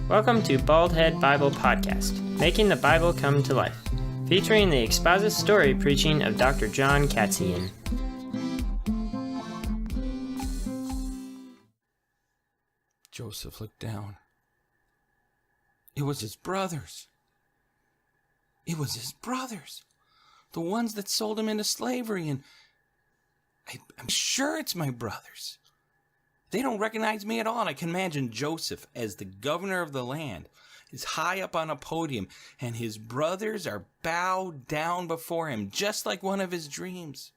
Welcome to Baldhead Bible Podcast, making the Bible come to life, featuring the exposit story preaching of Dr. John Katzian. Joseph looked down. It was his brothers. It was his brothers. The ones that sold him into slavery, and I'm sure it's my brothers. They don't recognize me at all, and I can imagine Joseph as the governor of the land is high up on a podium, and his brothers are bowed down before him, just like one of his dreams.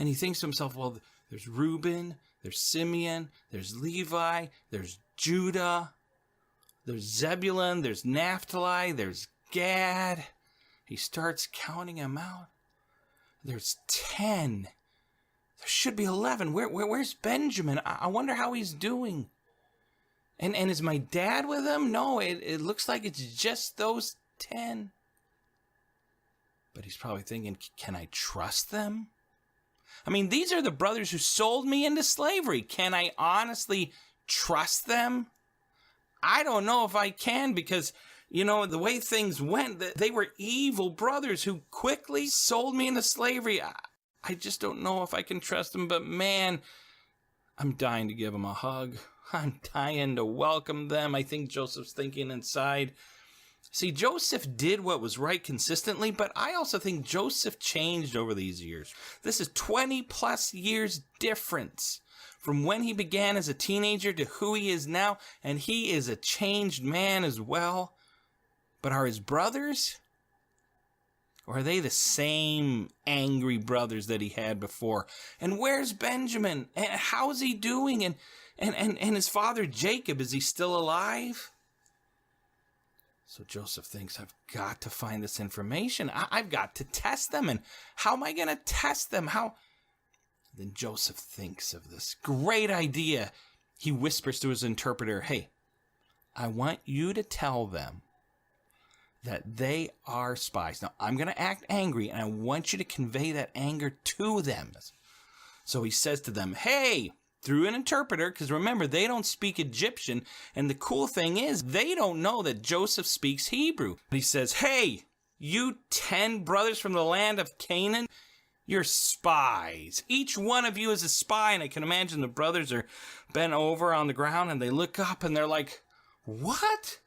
And he thinks to himself, well, there's Reuben, there's Simeon, there's Levi, there's Judah, there's Zebulun, there's Naphtali, there's Gad. He starts counting them out. There's 10. There should be 11. Where's Benjamin? I wonder how he's doing. And is my dad with him? No, it looks like it's just those 10. But he's probably thinking, can I trust them? I mean, these are the brothers who sold me into slavery. Can I honestly trust them? I don't know if I can, because, you know, the way things went, they were evil brothers who quickly sold me into slavery. I just don't know if I can trust them, but man, I'm dying to give them a hug. I'm dying to welcome them. I think Joseph's thinking inside. See, Joseph did what was right consistently, but I also think Joseph changed over these years. This is 20 plus years difference from when he began as a teenager to who he is now, and he is a changed man as well. But are his brothers? Or are they the same angry brothers that he had before? And where's Benjamin? And how's he doing? And his father Jacob, is he still alive? So Joseph thinks, I've got to find this information. I've got to test them. And how am I going to test them? Then Joseph thinks of this great idea. He whispers to his interpreter, hey, I want you to tell them that they are spies. Now, I'm going to act angry, and I want you to convey that anger to them. So he says to them, hey, through an interpreter, because remember, they don't speak Egyptian, and the cool thing is, they don't know that Joseph speaks Hebrew. But he says, hey, you 10 brothers from the land of Canaan, you're spies. Each one of you is a spy, and I can imagine the brothers are bent over on the ground, and they look up, and they're like, what?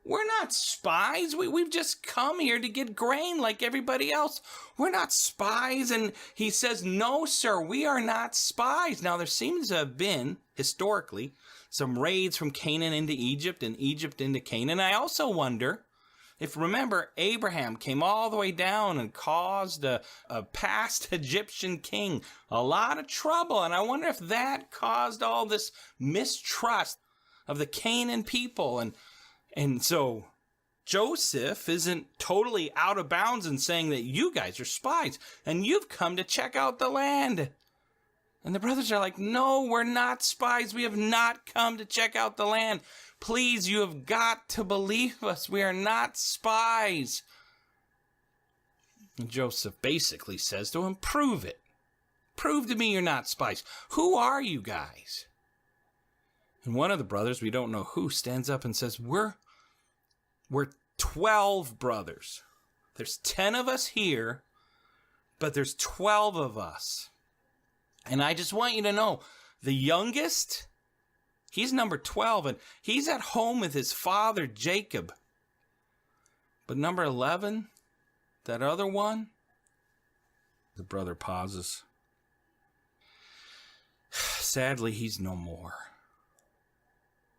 We're not spies. We've just come here to get grain like everybody else. We're not spies. And he says, no, sir, we are not spies. Now, there seems to have been, historically, some raids from Canaan into Egypt and Egypt into Canaan. I also wonder if, remember, Abraham came all the way down and caused a past Egyptian king a lot of trouble. And I wonder if that caused all this mistrust of the Canaan people. And so Joseph isn't totally out of bounds in saying that you guys are spies and you've come to check out the land. And the brothers are like, no, we're not spies. We have not come to check out the land. Please, you have got to believe us. We are not spies. And Joseph basically says to him, prove it. Prove to me you're not spies. Who are you guys? And one of the brothers, we don't know who, stands up and says, we're 12 brothers. There's 10 of us here, but there's 12 of us. And I just want you to know, the youngest, he's number 12, and he's at home with his father, Jacob. But number 11, that other one, the brother pauses. Sadly, he's no more.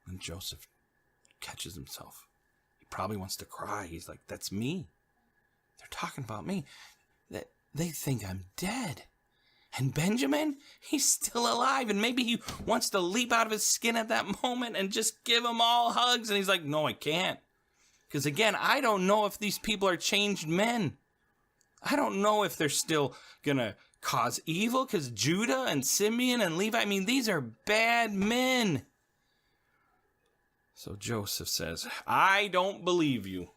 And Joseph catches himself. He probably wants to cry. He's like, that's me. They're talking about me. They think I'm dead. And Benjamin, he's still alive. And maybe he wants to leap out of his skin at that moment and just give them all hugs. And he's like, no, I can't. Because again, I don't know if these people are changed men. I don't know if they're still going to cause evil. Because Judah and Simeon and Levi, I mean, these are bad men. So Joseph says, I don't believe you.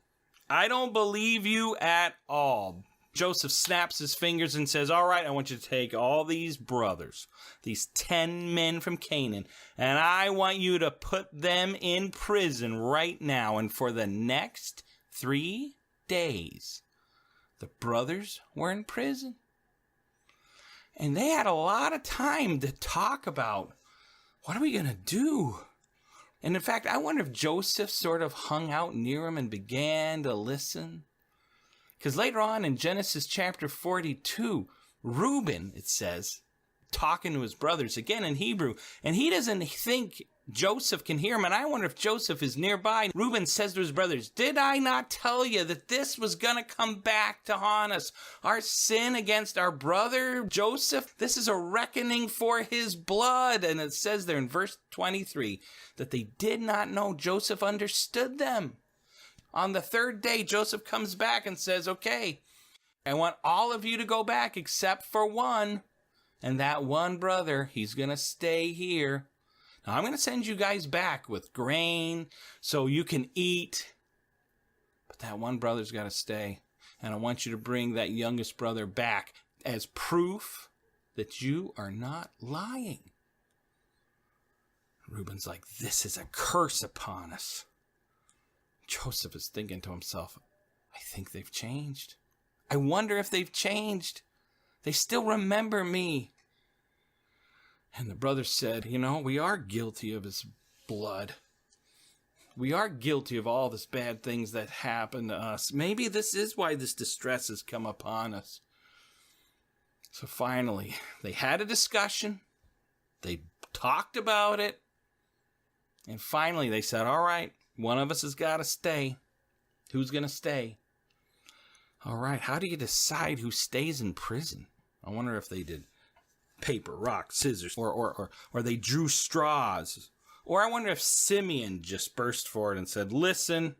I don't believe you at all. Joseph snaps his fingers and says, all right, I want you to take all these brothers, these 10 men from Canaan, and I want you to put them in prison right now. And for the next 3 days, the brothers were in prison. And they had a lot of time to talk about, what are we going to do? And in fact, I wonder if Joseph sort of hung out near him and began to listen. Because later on in Genesis chapter 42, Reuben, it says, talking to his brothers, again in Hebrew, and he doesn't think Joseph can hear him, and I wonder if Joseph is nearby. Reuben says to his brothers, did I not tell you that this was going to come back to haunt us? Our sin against our brother Joseph, this is a reckoning for his blood. And it says there in verse 23 that they did not know Joseph understood them. On the 3rd day, Joseph comes back and says, okay, I want all of you to go back except for one. And that one brother, he's going to stay here. Now, I'm going to send you guys back with grain so you can eat. But that one brother's got to stay. And I want you to bring that youngest brother back as proof that you are not lying. Reuben's like, this is a curse upon us. Joseph is thinking to himself, I think they've changed. I wonder if they've changed. They still remember me. And the brothers said, we are guilty of his blood. We are guilty of all these bad things that happened to us. Maybe this is why this distress has come upon us. So finally, they had a discussion. They talked about it. And finally, they said, all right, one of us has got to stay. Who's going to stay? All right, how do you decide who stays in prison? I wonder if they did paper, rock, scissors, or they drew straws. Or I wonder if Simeon just burst forward and said, listen,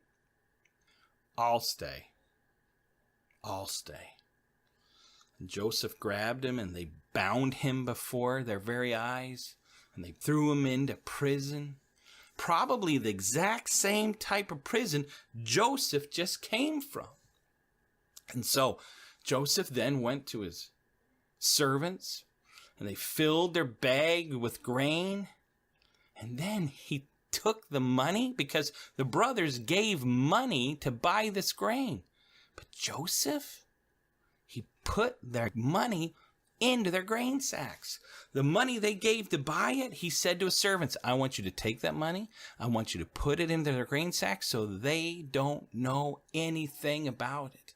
I'll stay. I'll stay. And Joseph grabbed him and they bound him before their very eyes and they threw him into prison. Probably the exact same type of prison Joseph just came from. And so Joseph then went to his servants and they filled their bag with grain. And then he took the money because the brothers gave money to buy this grain. But Joseph, he put their money into their grain sacks. The money they gave to buy it, he said to his servants, I want you to take that money. I want you to put it into their grain sacks so they don't know anything about it.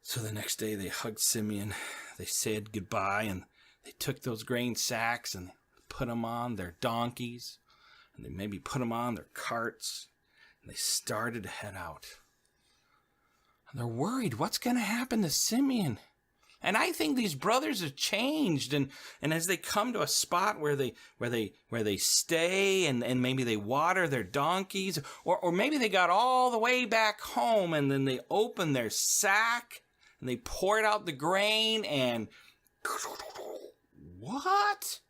So the next day they hugged Simeon. They said goodbye and they took those grain sacks and put them on their donkeys. And they maybe put them on their carts. And they started to head out. And they're worried. What's going to happen to Simeon? And I think these brothers have changed. And as they come to a spot where they stay and maybe they water their donkeys, or maybe they got all the way back home and then they open their sack and they poured out the grain and what?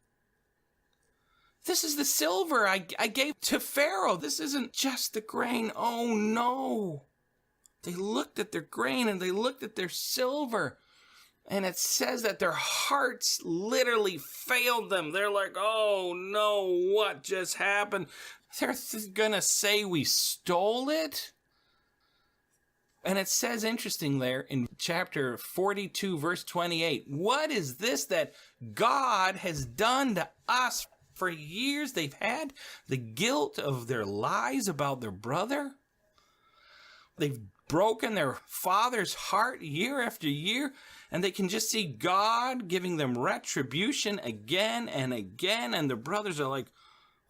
This is the silver I gave to Pharaoh. This isn't just the grain. Oh no. They looked at their grain and they looked at their silver. And it says that their hearts literally failed them. They're like, oh no, what just happened? They're gonna say we stole it? And it says, interesting there in chapter 42, verse 28, what is this that God has done to us? For years they've had the guilt of their lies about their brother. They've broken their father's heart year after year, and they can just see God giving them retribution again and again, and the brothers are like,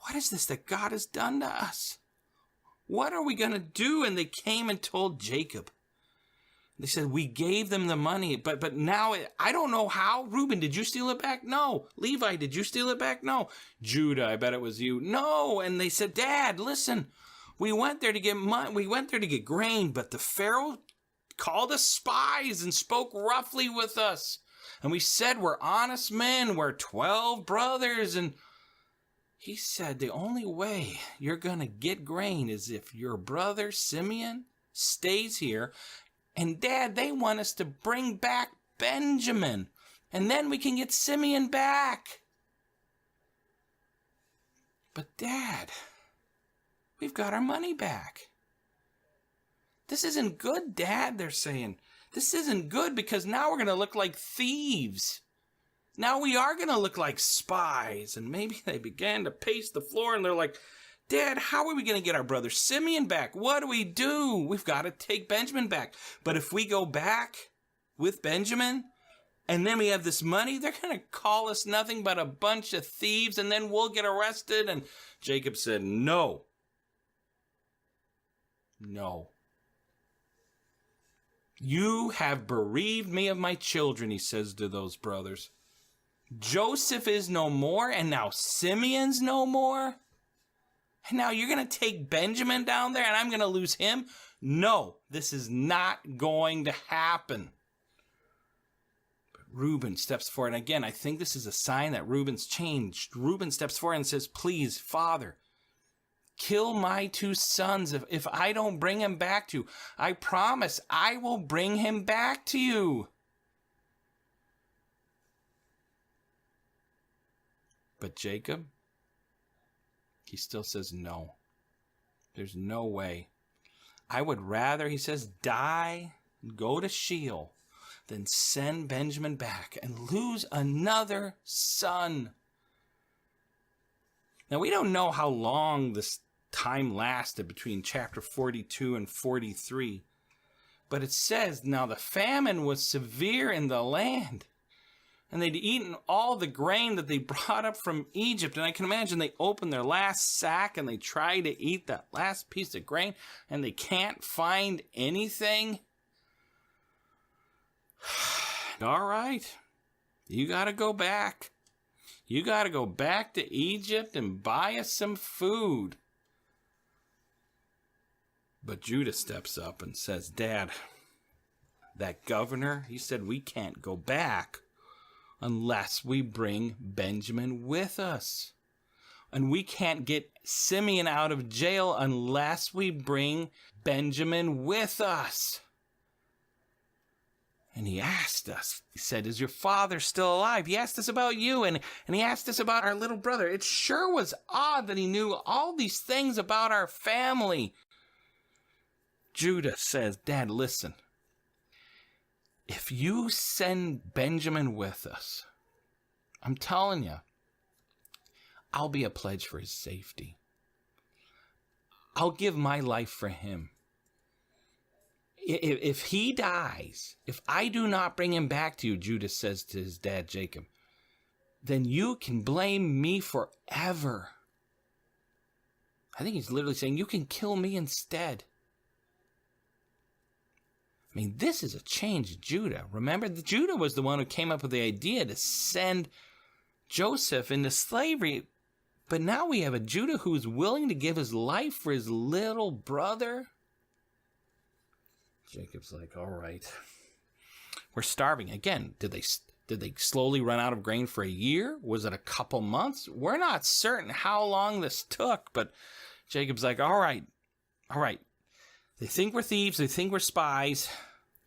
what is this that God has done to us? What are we going to do? And they came and told Jacob. They said, we gave them the money, but now I don't know how. Reuben, did you steal it back? No. Levi, did you steal it back? No. Judah, I bet it was you. No. And they said, Dad, listen, we went there to get money. We went there to get grain, but the Pharaoh called us spies and spoke roughly with us. And we said, we're honest men. We're 12 brothers. And he said, the only way you're going to get grain is if your brother Simeon stays here And Dad, they want us to bring back Benjamin. And then we can get Simeon back. But Dad, we've got our money back. This isn't good, Dad, they're saying. This isn't good because now we're going to look like thieves. Now we are going to look like spies. And maybe they began to pace the floor and they're like, Dad, how are we going to get our brother Simeon back? What do we do? We've got to take Benjamin back. But if we go back with Benjamin and then we have this money, they're going to call us nothing but a bunch of thieves and then we'll get arrested. And Jacob said, no. No. You have bereaved me of my children, he says to those brothers. Joseph is no more, and now Simeon's no more? And now you're going to take Benjamin down there, and I'm going to lose him? No, this is not going to happen. But Reuben steps forward, and again, I think this is a sign that Reuben's changed. Reuben steps forward and says, please, Father, kill my 2 sons if I don't bring him back to you. I promise I will bring him back to you. But Jacob, he still says no. There's no way. I would rather, he says, die and go to Sheol than send Benjamin back and lose another son. Now, we don't know how long this time lasted between chapter 42 and 43. But it says, now the famine was severe in the land, and they'd eaten all the grain that they brought up from Egypt. And I can imagine they opened their last sack and they try to eat that last piece of grain, and they can't find anything. All right, you got to go back. You got to go back to Egypt and buy us some food. But Judah steps up and says, Dad, that governor, he said we can't go back unless we bring Benjamin with us. And we can't get Simeon out of jail unless we bring Benjamin with us. And he asked us, he said, is your father still alive? He asked us about you, and he asked us about our little brother. It sure was odd that he knew all these things about our family. Judah says, Dad, listen. If you send Benjamin with us, I'm telling you, I'll be a pledge for his safety. I'll give my life for him. If he dies, if I do not bring him back to you, Judah says to his dad Jacob, then you can blame me forever. I think he's literally saying, you can kill me instead. I mean, this is a change, Judah. Remember, Judah was the one who came up with the idea to send Joseph into slavery. But now we have a Judah who's willing to give his life for his little brother. Jacob's like, all right, we're starving. Again, did they slowly run out of grain for a year? Was it a couple months? We're not certain how long this took, but Jacob's like, all right. They think we're thieves. They think we're spies.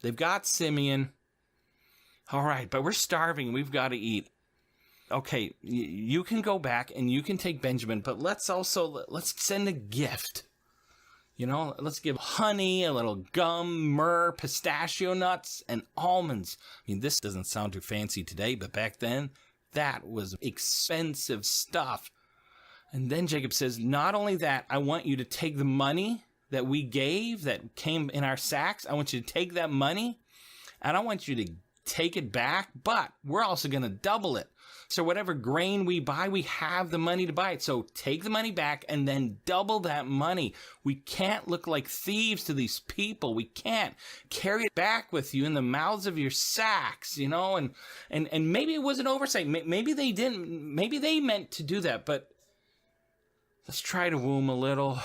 They've got Simeon. All right, but we're starving. We've got to eat. Okay, you can go back and you can take Benjamin, but let's send a gift. You know, let's give honey, a little gum, myrrh, pistachio nuts, and almonds. I mean, this doesn't sound too fancy today, but back then, that was expensive stuff. And then Jacob says, not only that, I want you to take the money that we gave, that came in our sacks. I want you to take that money, and I want you to take it back, but we're also going to double it. So whatever grain we buy, we have the money to buy it. So take the money back and then double that money. We can't look like thieves to these people. We can't carry it back with you in the mouths of your sacks, you know, and maybe it was an oversight. Maybe they didn't, maybe they meant to do that, but let's try to woo them a little.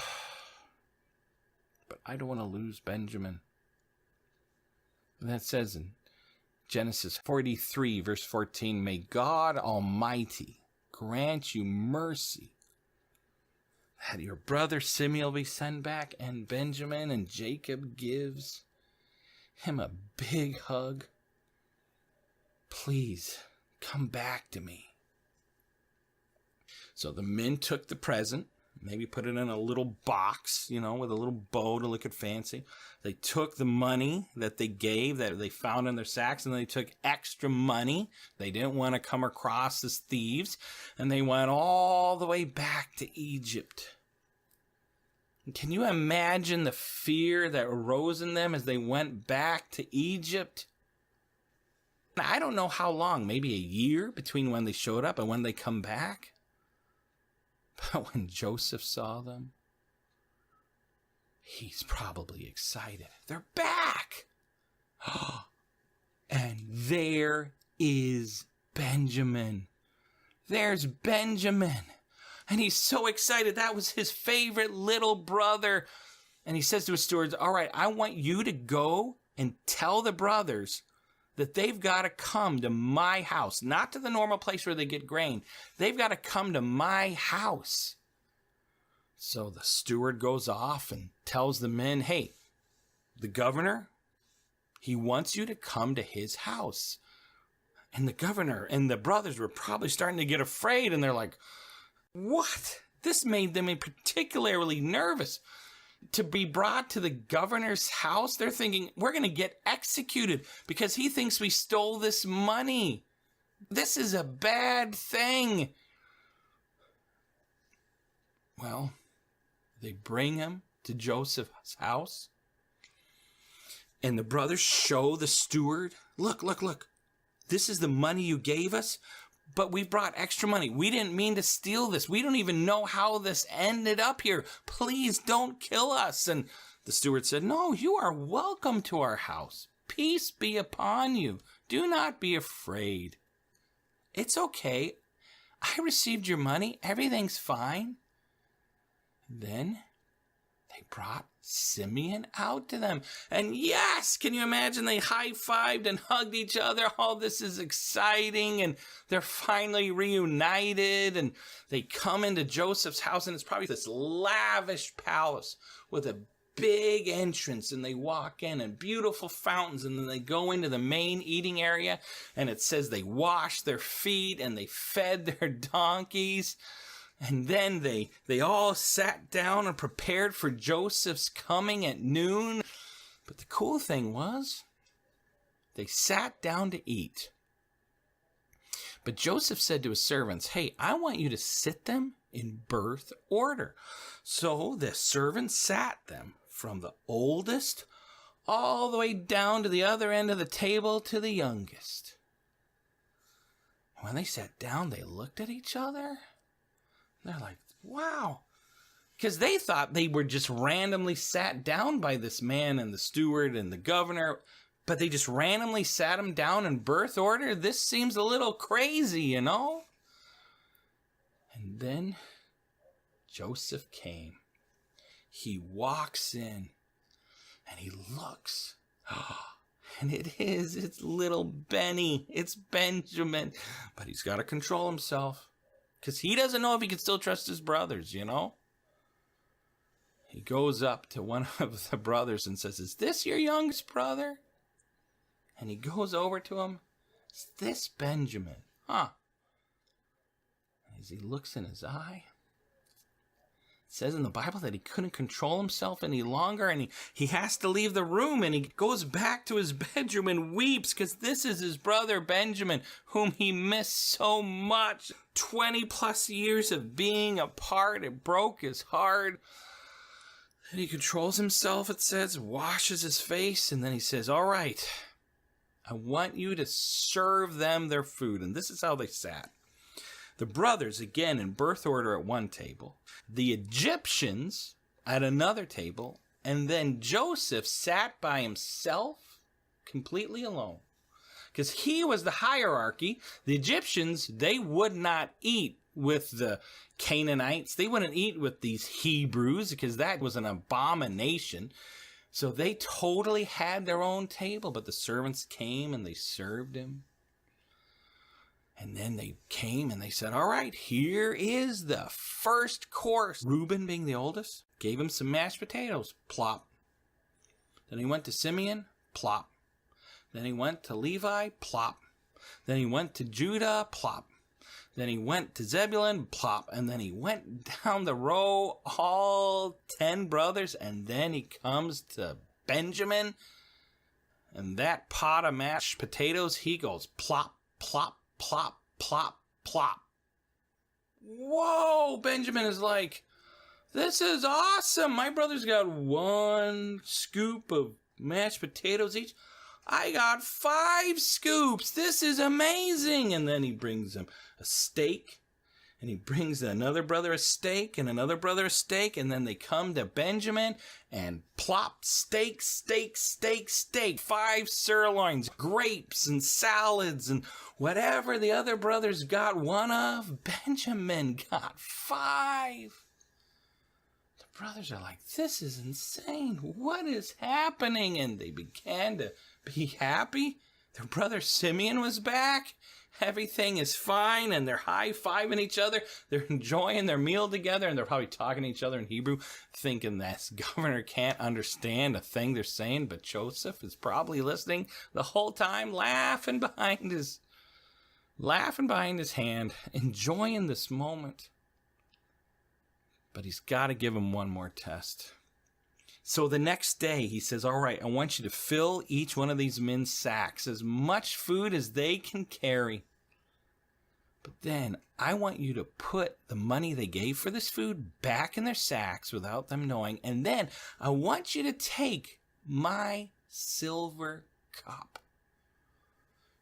But I don't want to lose Benjamin. And that says in Genesis 43, verse 14, may God Almighty grant you mercy that your brother Simeon will be sent back, and Benjamin, and Jacob gives him a big hug. Please, come back to me. So the men took the present, maybe put it in a little box, with a little bow to look at fancy. They took the money that they gave, that they found in their sacks, and they took extra money. They didn't want to come across as thieves, and they went all the way back to Egypt. Can you imagine the fear that arose in them as they went back to Egypt? Now, I don't know how long, maybe a year between when they showed up and when they come back. But when Joseph saw them, he's probably excited. They're back! And there is Benjamin. There's Benjamin. And he's so excited. That was his favorite little brother. And he says to his stewards, all right, I want you to go and tell the brothers that they've got to come to my house, not to the normal place where they get grain. They've got to come to my house. So the steward goes off and tells the men, hey, the governor, he wants you to come to his house. And the governor and the brothers were probably starting to get afraid, and they're like, what? This made them particularly nervous. To be brought to the governor's house, they're thinking, we're going to get executed because he thinks we stole this money. This is a bad thing. Well, they bring him to Joseph's house, and the brothers show the steward, look, this is the money you gave us, but we brought extra money. We didn't mean to steal this. We don't even know how this ended up here. Please don't kill us. And the steward said, no, you are welcome to our house. Peace be upon you. Do not be afraid. It's okay. I received your money. Everything's fine. Then they brought Simeon out to them. And yes, can you imagine? They high-fived and hugged each other. Oh, this is exciting. And they're finally reunited. And they come into Joseph's house, and it's probably this lavish palace with a big entrance. And they walk in, and beautiful fountains. And then they go into the main eating area. And it says they washed their feet and they fed their donkeys. And then they all sat down and prepared for Joseph's coming at noon. But the cool thing was, they sat down to eat. But Joseph said to his servants, hey, I want you to sit them in birth order. So the servants sat them from the oldest all the way down to the other end of the table to the youngest. When they sat down, they looked at each other. They're like, wow. Because they thought they were just randomly sat down by this man and the steward and the governor, but they just randomly sat him down in birth order. This seems a little crazy, And then Joseph came. He walks in and he looks. And it's little Benny. It's Benjamin. But he's got to control himself. Because he doesn't know if he can still trust his brothers, He goes up to one of the brothers and says, is this your youngest brother? And he goes over to him. Is this Benjamin? Huh? As he looks in his eye, it says in the Bible that he couldn't control himself any longer, and he has to leave the room, and he goes back to his bedroom and weeps because this is his brother Benjamin, whom he missed so much. 20 plus years of being apart, it broke his heart. And he controls himself, it says, washes his face, and then he says, all right, I want you to serve them their food. And this is how they sat. The brothers, again, in birth order at one table. The Egyptians at another table. And then Joseph sat by himself, completely alone. Because he was the hierarchy. The Egyptians, they would not eat with the Canaanites. They wouldn't eat with these Hebrews because that was an abomination. So they totally had their own table. But the servants came and they served him. And then they came and they said, all right, here is the first course. Reuben, being the oldest, gave him some mashed potatoes. Plop. Then he went to Simeon. Plop. Then he went to Levi, plop. Then he went to Judah, plop. Then he went to Zebulun, plop. And then he went down the row, all 10 brothers. And then he comes to Benjamin. And that pot of mashed potatoes, he goes plop, plop, plop, plop, plop. Whoa! Benjamin is like, this is awesome. My brother's got 1 scoop of mashed potatoes each. I got 5 scoops. This is amazing. And then he brings him a steak. And he brings another brother a steak and another brother a steak. And then they come to Benjamin and plop, steak, steak, steak, steak. 5 sirloins, grapes and salads and whatever the other brothers got 1 of, Benjamin got 5. The brothers are like, this is insane. What is happening? And they began to be happy. Their brother Simeon was back. Everything is fine, and they're high-fiving each other. They're enjoying their meal together, and they're probably talking to each other in Hebrew, thinking that governor can't understand a thing they're saying, but Joseph is probably listening the whole time, laughing behind his hand, enjoying this moment. But he's got to give him one more test. So the next day, he says, all right, I want you to fill each one of these men's sacks, as much food as they can carry. But then I want you to put the money they gave for this food back in their sacks without them knowing. And then I want you to take my silver cup.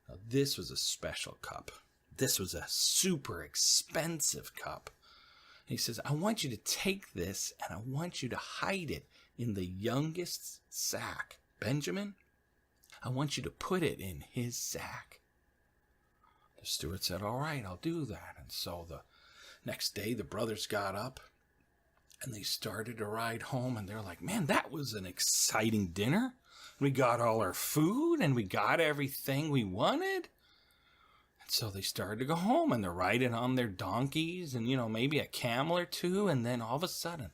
Now, this was a special cup. This was a super expensive cup. And he says, I want you to take this and I want you to hide it in the youngest sack. Benjamin, I want you to put it in his sack. The steward said, all right, I'll do that. And so the next day, the brothers got up and they started to ride home. And they're like, man, that was an exciting dinner. We got all our food and we got everything we wanted. And so they started to go home and they're riding on their donkeys and, maybe a camel or two. And then all of a sudden,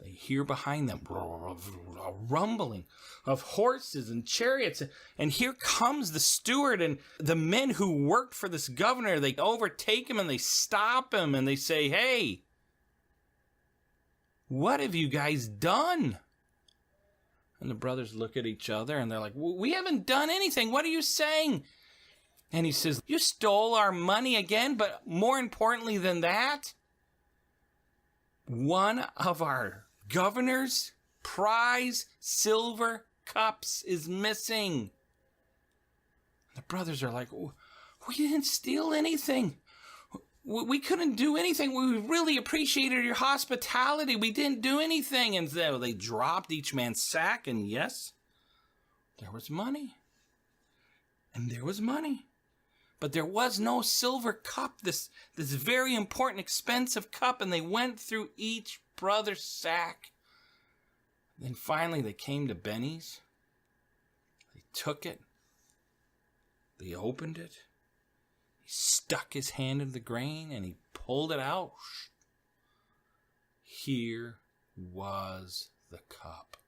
they hear behind them a rumbling of horses and chariots. And here comes the steward and the men who worked for this governor. They overtake him and they stop him and they say, hey, what have you guys done? And the brothers look at each other and they're like, we haven't done anything. What are you saying? And he says, you stole our money again, but more importantly than that, one of our governor's prize silver cups is missing. The brothers are like, we didn't steal anything. We couldn't do anything. We really appreciated your hospitality. We didn't do anything. And so they dropped each man's sack, and yes, there was money. And there was money. But there was no silver cup, this very important, expensive cup, and they went through each brother's sack. Then finally they came to Benny's. They took it. They opened it. He stuck his hand in the grain and he pulled it out. Here was the cup.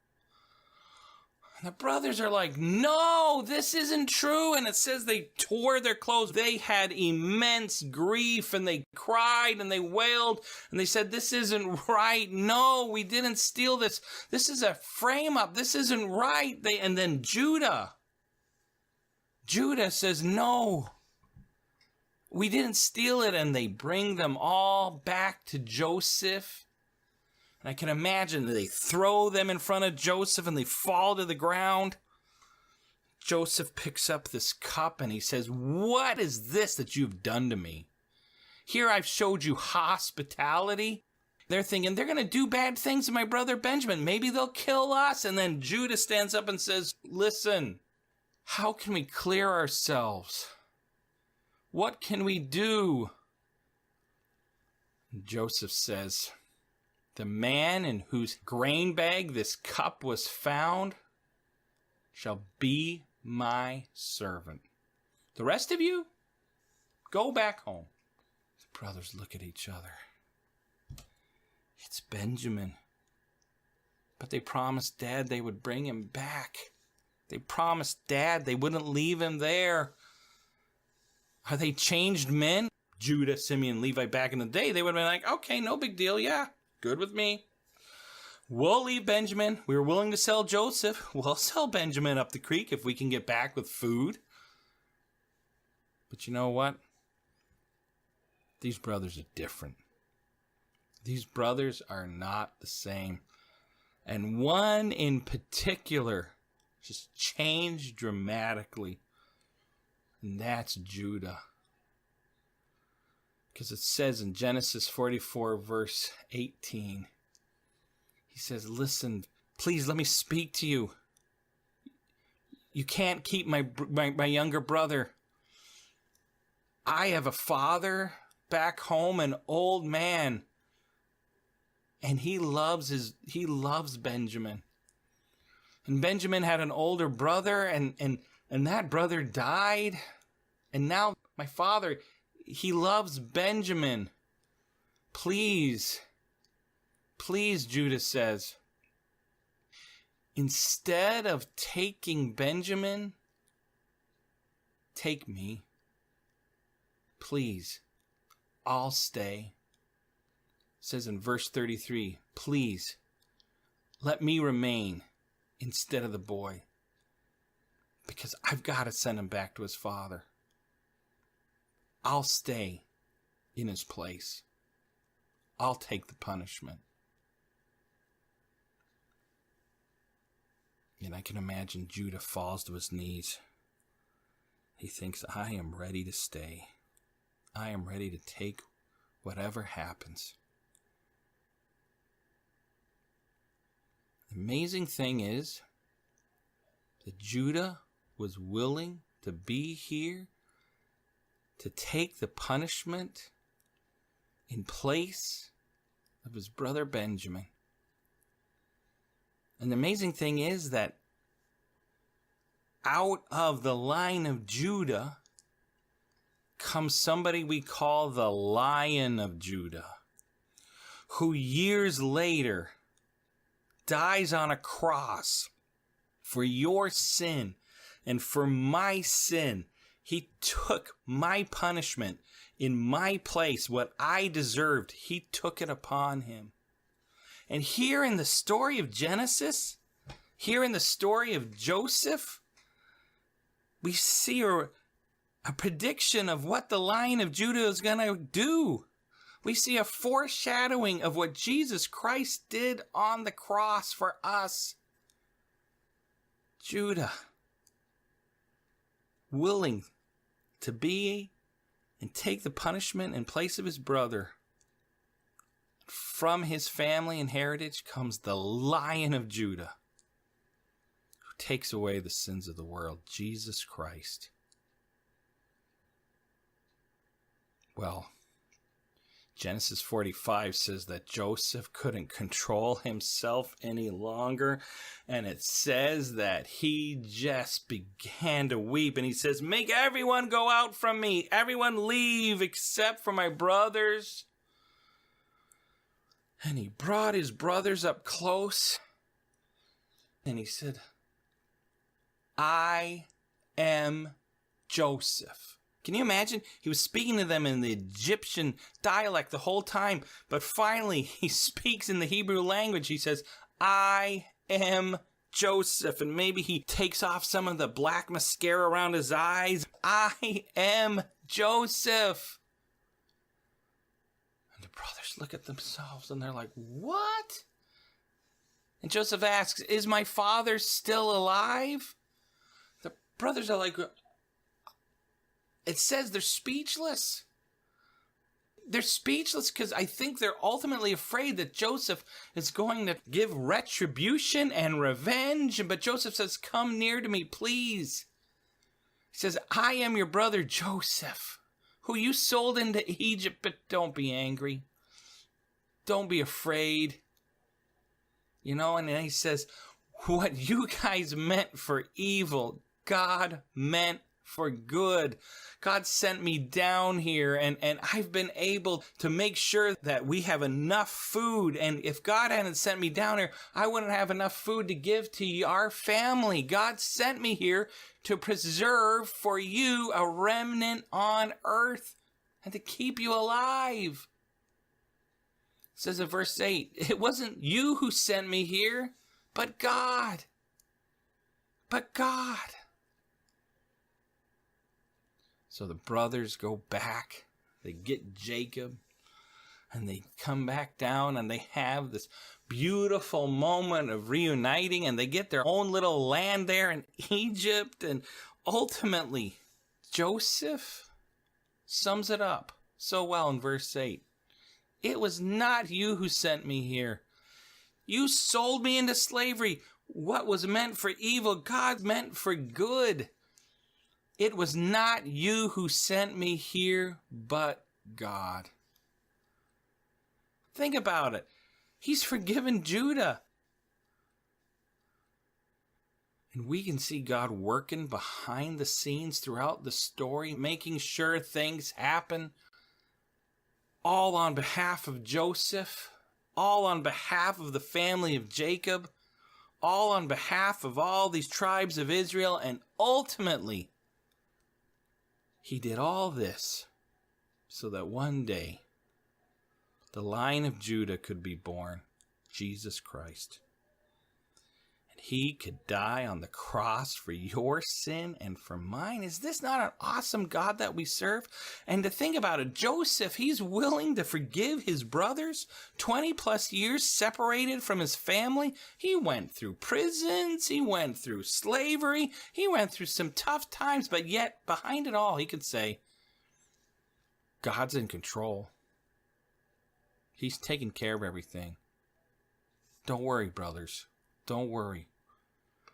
And the brothers are like, no, this isn't true. And it says they tore their clothes. They had immense grief and they cried and they wailed and they said, this isn't right. No, we didn't steal this. This is a frame up. This isn't right. And then Judah says, no, we didn't steal it. And they bring them all back to Joseph. And I can imagine that they throw them in front of Joseph and they fall to the ground. Joseph picks up this cup and he says, what is this that you've done to me? Here I've showed you hospitality. They're thinking they're going to do bad things to my brother Benjamin. Maybe they'll kill us. And then Judah stands up and says, listen, how can we clear ourselves? What can we do? And Joseph says, the man in whose grain bag this cup was found shall be my servant. The rest of you, go back home. The brothers look at each other. It's Benjamin. But they promised Dad they would bring him back. They promised Dad they wouldn't leave him there. Are they changed men? Judah, Simeon, Levi back in the day, they would have been like, okay, no big deal. Yeah, good with me. We'll leave Benjamin. We were willing to sell Joseph. We'll sell Benjamin up the creek if we can get back with food. But you know what? These brothers are different. These brothers are not the same. And one in particular just changed dramatically. And that's Judah. Because it says in Genesis 44, verse 18, he says, listen, please let me speak to you. You can't keep my younger brother. I have a father back home, an old man. And he loves Benjamin. And Benjamin had an older brother, and that brother died. And now my father, he loves Benjamin. Please, Judah says, instead of taking Benjamin, take me. Please, I'll stay. It says in verse 33, please, let me remain instead of the boy, because I've got to send him back to his father. I'll stay in his place. I'll take the punishment. And I can imagine Judah falls to his knees. He thinks, I am ready to stay. I am ready to take whatever happens. The amazing thing is that Judah was willing to be here to take the punishment in place of his brother Benjamin. And the amazing thing is that out of the line of Judah comes somebody we call the Lion of Judah, who years later dies on a cross for your sin and for my sin. He took my punishment in my place, what I deserved. He took it upon him. And here in the story of Genesis, here in the story of Joseph, we see a prediction of what the Lion of Judah is going to do. We see a foreshadowing of what Jesus Christ did on the cross for us. Judah, willing to be and take the punishment in place of his brother. From his family and heritage comes the Lion of Judah, who takes away the sins of the world, Jesus Christ. Well, Genesis 45 says that Joseph couldn't control himself any longer. And it says that he just began to weep. And he says, make everyone go out from me. Everyone leave except for my brothers. And he brought his brothers up close. And he said, I am Joseph. Can you imagine? He was speaking to them in the Egyptian dialect the whole time, but finally he speaks in the Hebrew language. He says, I am Joseph. And maybe he takes off some of the black mascara around his eyes. I am Joseph. And the brothers look at themselves and they're like, what? And Joseph asks, is my father still alive? The brothers are like, it says they're speechless. They're speechless because I think they're ultimately afraid that Joseph is going to give retribution and revenge. But Joseph says, come near to me, please. He says, I am your brother Joseph, who you sold into Egypt, but don't be angry. Don't be afraid. You know, and then he says, what you guys meant for evil, God meant for good. God sent me down here, and I've been able to make sure that we have enough food. And if God hadn't sent me down here, I wouldn't have enough food to give to our family. God sent me here to preserve for you a remnant on earth and to keep you alive. It says in verse 8, it wasn't you who sent me here, but God. But God. So the brothers go back, they get Jacob, and they come back down, and they have this beautiful moment of reuniting, and they get their own little land there in Egypt. And ultimately, Joseph sums it up so well in verse 8. It was not you who sent me here. You sold me into slavery. What was meant for evil, God meant for good. It was not you who sent me here, but God. Think about it. He's forgiven Judah. And we can see God working behind the scenes throughout the story, making sure things happen, all on behalf of Joseph, all on behalf of the family of Jacob, all on behalf of all these tribes of Israel, and ultimately, he did all this so that one day the line of Judah could be born, Jesus Christ. And he could die on the cross for your sin and for mine. Is this not an awesome God that we serve? And to think about it, Joseph, he's willing to forgive his brothers, 20 plus years separated from his family. He went through prisons, he went through slavery, he went through some tough times, but yet behind it all, he could say, God's in control. He's taking care of everything. Don't worry, brothers. Don't worry.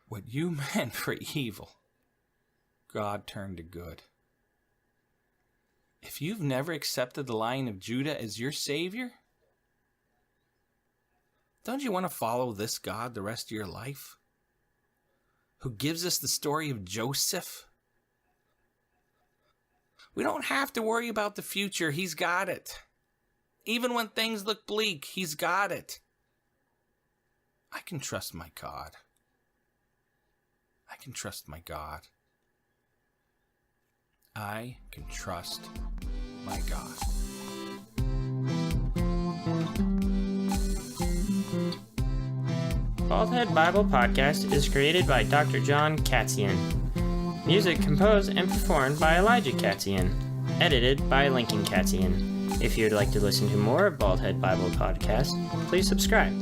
What you meant for evil, God turned to good. If you've never accepted the Lion of Judah as your Savior, don't you want to follow this God the rest of your life? Who gives us the story of Joseph? We don't have to worry about the future. He's got it. Even when things look bleak, He's got it. I can trust my God. I can trust my God. I can trust my God. Baldhead Bible Podcast is created by Dr. John Katzian. Music composed and performed by Elijah Katzian. Edited by Lincoln Katzian. If you would like to listen to more of Baldhead Bible Podcast, please subscribe.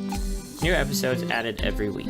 New episodes added every week.